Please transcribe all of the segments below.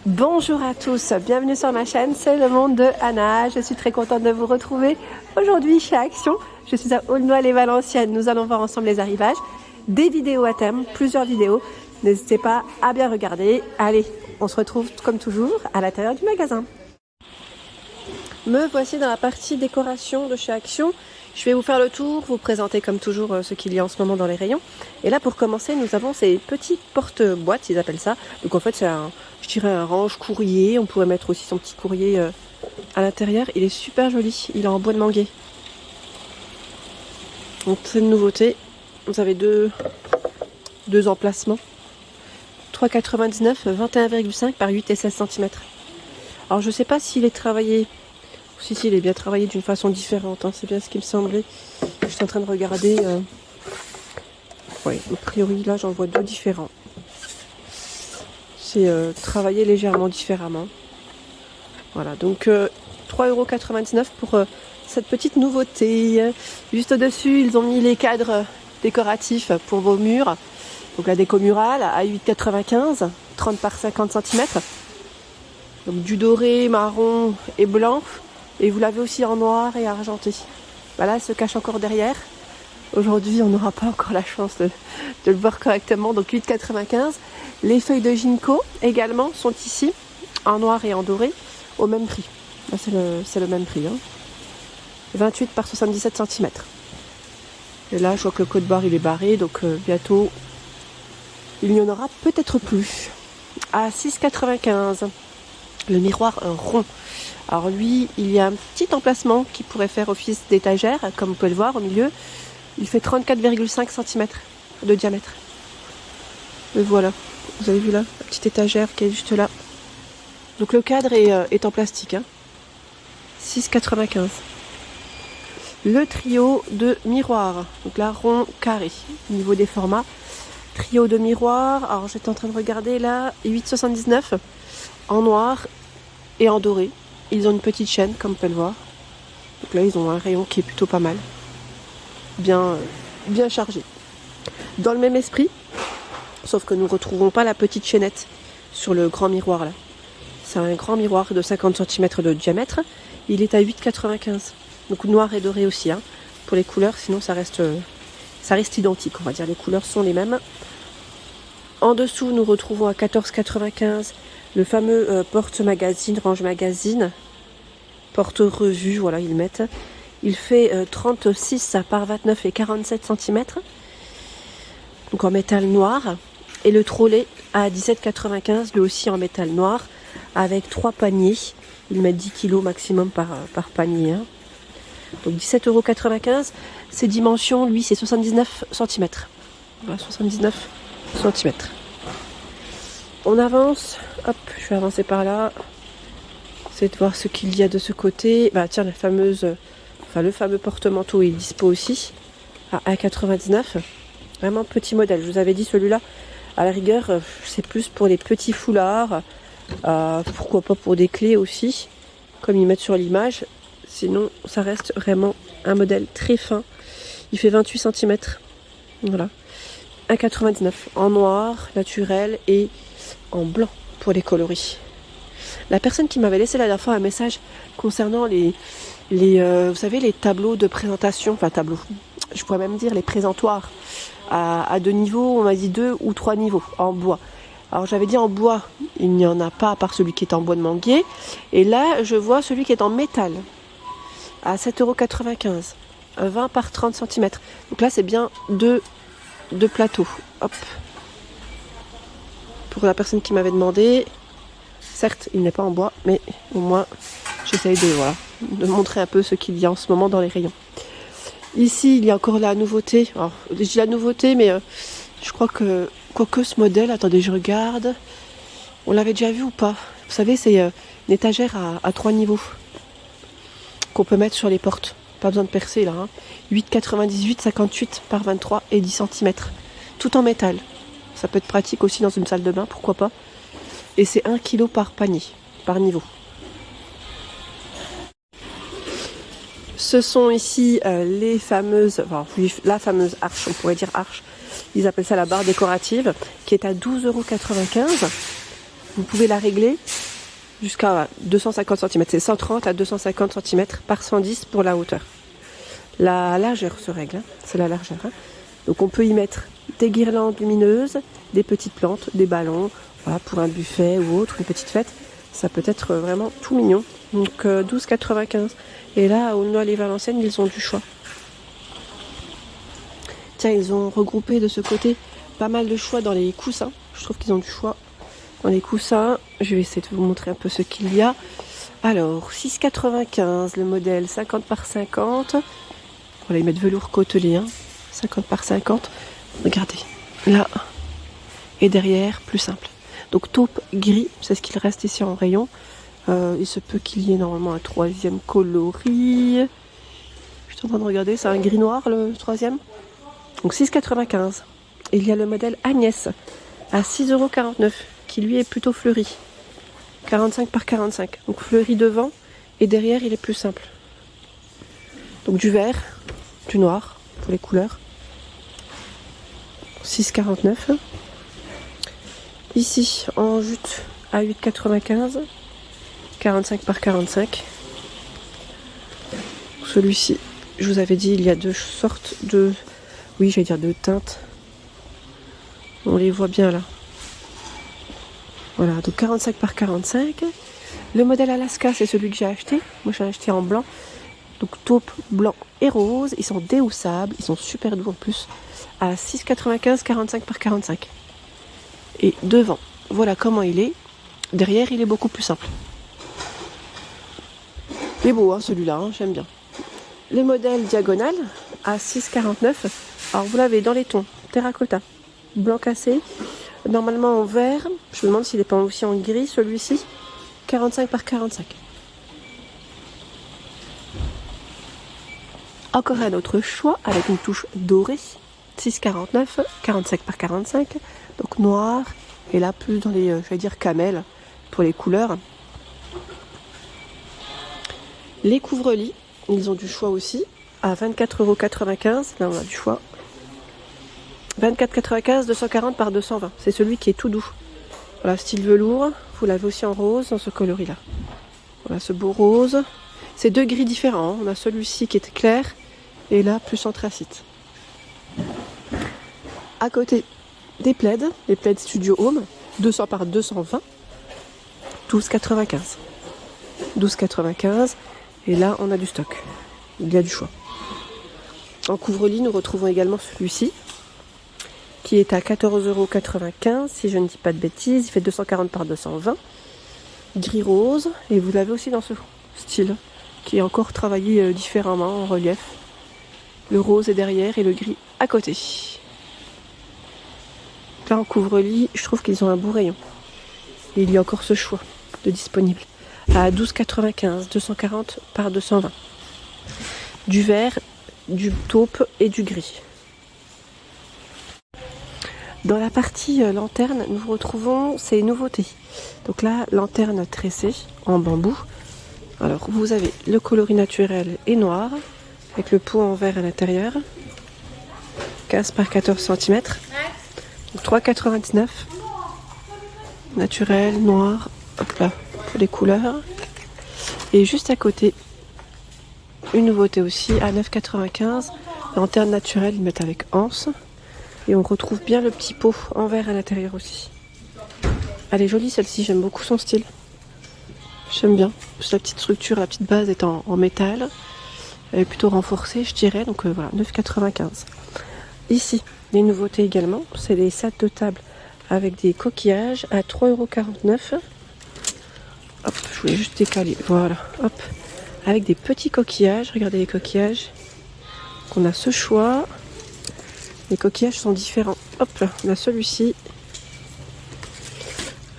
Bonjour à tous, bienvenue sur ma chaîne, c'est le monde de Anna. Je suis très contente de vous retrouver aujourd'hui chez Action. Je suis à Aulnoy-les-Valenciennes, nous allons voir ensemble les arrivages, des vidéos à thème, plusieurs vidéos. N'hésitez pas à bien regarder. Allez, on se retrouve comme toujours à l'intérieur du magasin. Me voici dans la partie décoration de chez Action. Je vais vous faire le tour, vous présenter comme toujours ce qu'il y a en ce moment dans les rayons. Et là pour commencer, nous avons ces petites porte-boîtes, ils appellent ça. Donc en fait c'est je dirais un range courrier. On pourrait mettre aussi son petit courrier à l'intérieur. Il est super joli, il est en bois de manguier. Donc c'est une nouveauté. Vous avez deux emplacements. 3,99, 21,5 par 8 et 16 cm. Alors je sais pas s'il est travaillé. Si, il est bien travaillé d'une façon différente, hein. C'est bien ce qui me semblait. Je suis en train de regarder. Oui, a priori, là, j'en vois deux différents. C'est travaillé légèrement différemment. Voilà, donc 3,99 € pour cette petite nouveauté. Juste au-dessus, ils ont mis les cadres décoratifs pour vos murs. Donc la déco murale à 8,95, 30 par 50 cm. Donc du doré, marron et blanc. Et vous l'avez aussi en noir et argenté. Voilà, elle se cache encore derrière. Aujourd'hui, on n'aura pas encore la chance de le voir correctement. Donc 8,95. Les feuilles de ginkgo également sont ici, en noir et en doré, au même prix. Là, c'est le même prix. Hein. 28 par 77 cm. Et là, je vois que le code barre il est barré. Donc bientôt, il n'y en aura peut-être plus. À 6,95. Le miroir rond. Alors lui, il y a un petit emplacement qui pourrait faire office d'étagère, comme vous pouvez le voir au milieu. Il fait 34,5 cm de diamètre. Et voilà, vous avez vu là, la petite étagère qui est juste là. Donc le cadre est en plastique. Hein. 6,95. Le trio de miroirs, donc là rond carré, au niveau des formats. Trio de miroirs, alors j'étais en train de regarder là, 8,79 en noir et en doré. Ils ont une petite chaîne, comme vous pouvez le voir. Donc là, ils ont un rayon qui est plutôt pas mal. Bien chargé. Dans le même esprit, sauf que nous ne retrouvons pas la petite chaînette sur le grand miroir là. C'est un grand miroir de 50 cm de diamètre. Il est à 8,95. Donc noir et doré aussi, hein, pour les couleurs. Sinon, ça reste identique, on va dire. Les couleurs sont les mêmes. En dessous, nous retrouvons à 14,95 le fameux porte-magazine, range-magazine, porte-revue, voilà, ils mettent. Il fait 36 par 29 et 47 cm. Donc en métal noir. Et le trolley à 17,95, lui aussi en métal noir, avec 3 paniers. Ils mettent 10 kg maximum par panier. Hein. Donc 17,95 €. Ses dimensions, lui, c'est 79 cm. Voilà, 79 cm. On avance, hop, je vais avancer par là. Essayez de voir ce qu'il y a de ce côté. Bah tiens, le fameux porte-manteau est dispo aussi à 1,99 €. Vraiment petit modèle. Je vous avais dit celui-là, à la rigueur, c'est plus pour les petits foulards. Pourquoi pas pour des clés aussi, comme ils mettent sur l'image. Sinon, ça reste vraiment un modèle très fin. Il fait 28 cm. Voilà. 1,99 € en noir, naturel et en blanc pour les coloris. La personne qui m'avait laissé la dernière fois un message concernant vous savez, les tableaux de présentation, enfin tableaux, je pourrais même dire les présentoirs à 2 niveaux, on m'a dit 2 ou 3 niveaux en bois. Alors j'avais dit en bois, il n'y en a pas à part celui qui est en bois de manguier. Et là, je vois celui qui est en métal à 7,95 €, 20 par 30 cm. Donc là, c'est bien deux plateaux. Hop. Pour la personne qui m'avait demandé, certes, il n'est pas en bois, mais au moins, j'essaye de montrer un peu ce qu'il y a en ce moment dans les rayons. Ici, il y a encore la nouveauté. Alors, je dis la nouveauté, mais je crois que, quoique ce modèle, attendez, je regarde. On l'avait déjà vu ou pas? Vous savez, c'est une étagère à 3 niveaux qu'on peut mettre sur les portes. Pas besoin de percer là. Hein. 8,98, 58 par 23 et 10 cm. Tout en métal. Ça peut être pratique aussi dans une salle de bain, pourquoi pas. Et c'est 1 kg par panier, par niveau. Ce sont ici la fameuse arche, on pourrait dire arche. Ils appellent ça la barre décorative, qui est à 12,95 €. Vous pouvez la régler jusqu'à 250 cm. C'est 130 à 250 cm par 110 pour la hauteur. La largeur se règle, hein. C'est la largeur. Hein. Donc on peut y mettre des guirlandes lumineuses, des petites plantes, des ballons, voilà, pour un buffet ou autre, une petite fête. Ça peut être vraiment tout mignon. Donc 12,95. Et là, au Noël Valenciennes, ils ont du choix. Tiens, ils ont regroupé de ce côté pas mal de choix dans les coussins. Je trouve qu'ils ont du choix dans les coussins. Je vais essayer de vous montrer un peu ce qu'il y a. Alors, 6,95 le modèle 50 par 50. Voilà, ils mettent velours côtelé, hein. 50 par 50. Regardez, là et derrière, plus simple. Donc taupe gris, c'est ce qu'il reste ici en rayon. Il se peut qu'il y ait normalement un troisième coloris. Je suis en train de regarder, c'est un gris noir le troisième. Donc 6,95. Il y a le modèle Agnès à 6,49 € qui lui est plutôt fleuri. 45 par 45. Donc fleuri devant et derrière il est plus simple. Donc du vert, du noir pour les couleurs. 6,49. Ici en jute à 8,95. 45 par 45. Celui-ci, je vous avais dit, il y a deux sortes de... Oui, j'allais dire de teintes. On les voit bien là. Voilà, donc 45 par 45. Le modèle Alaska, c'est celui que j'ai acheté. Moi, j'ai acheté en blanc. Donc taupe, blanc et rose. Ils sont déhoussables. Ils sont super doux en plus. À 6,95, 45 par 45. Et devant, voilà comment il est. Derrière, il est beaucoup plus simple. Il est beau, hein, celui-là, hein, j'aime bien. Le modèle diagonal à 6,49. Alors vous l'avez dans les tons terracotta, blanc cassé, normalement en vert. Je me demande s'il n'est pas aussi en gris celui-ci. 45 par 45. Encore un autre choix avec une touche dorée. 6,49, 45 par 45. Donc noir. Et là plus dans les, je vais dire camel pour les couleurs. Les couvre-lits, ils ont du choix aussi. À 24,95 €. Là on a du choix. 24,95, 240 par 220. C'est celui qui est tout doux. Voilà, style velours. Vous l'avez aussi en rose dans ce coloris-là. Voilà, ce beau rose. C'est deux gris différents. On a celui-ci qui est clair et là plus anthracite. À côté des plaids, les plaids Studio Home, 200 par 220. 12,95. 12,95. Et là, on a du stock. Il y a du choix. En couvre-lit, nous retrouvons également celui-ci, qui est à 14,95 € si je ne dis pas de bêtises. Il fait 240 par 220. Gris rose. Et vous l'avez aussi dans ce style, qui est encore travaillé différemment en relief. Le rose est derrière et le gris à côté. Là, en couvre-lit, je trouve qu'ils ont un beau rayon. Et il y a encore ce choix de disponible. À 12,95, 240 par 220. Du vert, du taupe et du gris. Dans la partie lanterne, nous retrouvons ces nouveautés. Donc là, lanterne tressée en bambou. Alors, vous avez le coloris naturel et noir, avec le pot en verre à l'intérieur. 15 par 14 cm. Donc 3,99. Naturel, noir, hop là, pour les couleurs. Et juste à côté, une nouveauté aussi, à 9,95. Lanterne naturelle, ils mettent avec anse. Et on retrouve bien le petit pot en verre à l'intérieur aussi. Elle est jolie celle-ci, j'aime beaucoup son style. J'aime bien. La petite structure, la petite base est en métal. Elle est plutôt renforcée, je dirais. Donc voilà, 9,95. Ici, les nouveautés également, c'est les sets de table avec des coquillages à 3,49 €. Hop, je voulais juste décaler. Voilà, hop. Avec des petits coquillages. Regardez les coquillages. Donc on a ce choix. Les coquillages sont différents. Hop, là, on a celui-ci.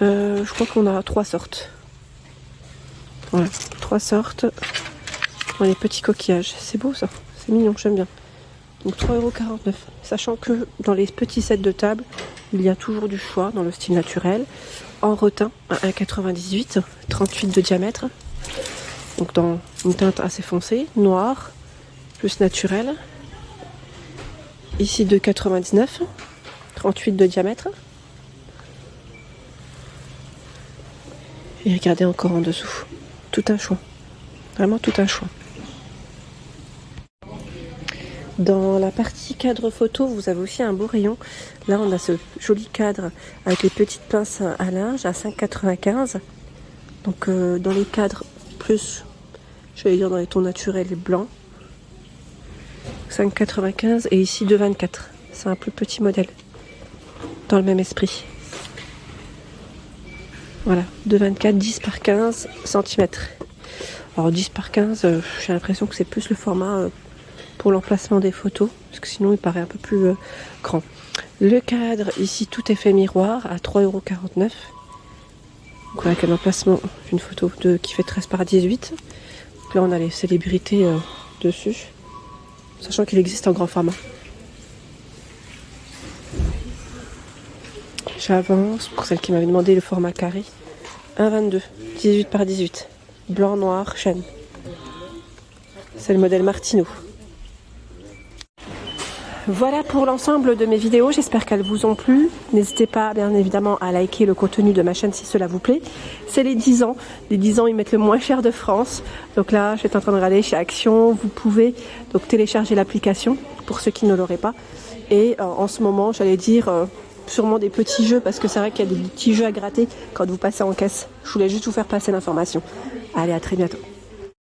Je crois qu'on a 3 sortes. Voilà, 3 sortes. Dans les petits coquillages. C'est beau ça. C'est mignon, j'aime bien. Donc 3,49 €. Sachant que dans les petits sets de table, il y a toujours du choix dans le style naturel. En retin à 1,98, 38 de diamètre. Donc dans une teinte assez foncée, noir, plus naturel. Ici 2,99, 38 de diamètre. Et regardez encore en dessous. Tout un choix. Vraiment tout un choix. Dans la partie cadre photo, vous avez aussi un beau rayon. Là, on a ce joli cadre avec les petites pinces à linge à 5,95. Donc, dans les cadres plus, j'allais dire dans les tons naturels et blancs, 5,95 et ici 2,24. C'est un plus petit modèle. Dans le même esprit. Voilà, 2,24, 10 par 15 cm. Alors 10 par 15, j'ai l'impression que c'est plus le format pour l'emplacement des photos, parce que sinon il paraît un peu plus grand. Le cadre, ici tout est fait miroir à 3,49 €. Donc avec un emplacement d'une photo qui fait 13 par 18. Donc là on a les célébrités dessus, sachant qu'il existe en grand format. J'avance pour celle qui m'avait demandé le format carré. 1,22, 18 par 18. Blanc, noir, chêne. C'est le modèle Martino. Voilà pour l'ensemble de mes vidéos, j'espère qu'elles vous ont plu. N'hésitez pas bien évidemment à liker le contenu de ma chaîne si cela vous plaît. C'est les 10 ans. Les 10 ans, ils mettent le moins cher de France. Donc là, j'étais en train de regarder chez Action. Vous pouvez donc télécharger l'application pour ceux qui ne l'auraient pas. Et en ce moment, j'allais dire sûrement des petits jeux, parce que c'est vrai qu'il y a des petits jeux à gratter quand vous passez en caisse. Je voulais juste vous faire passer l'information. Allez, à très bientôt.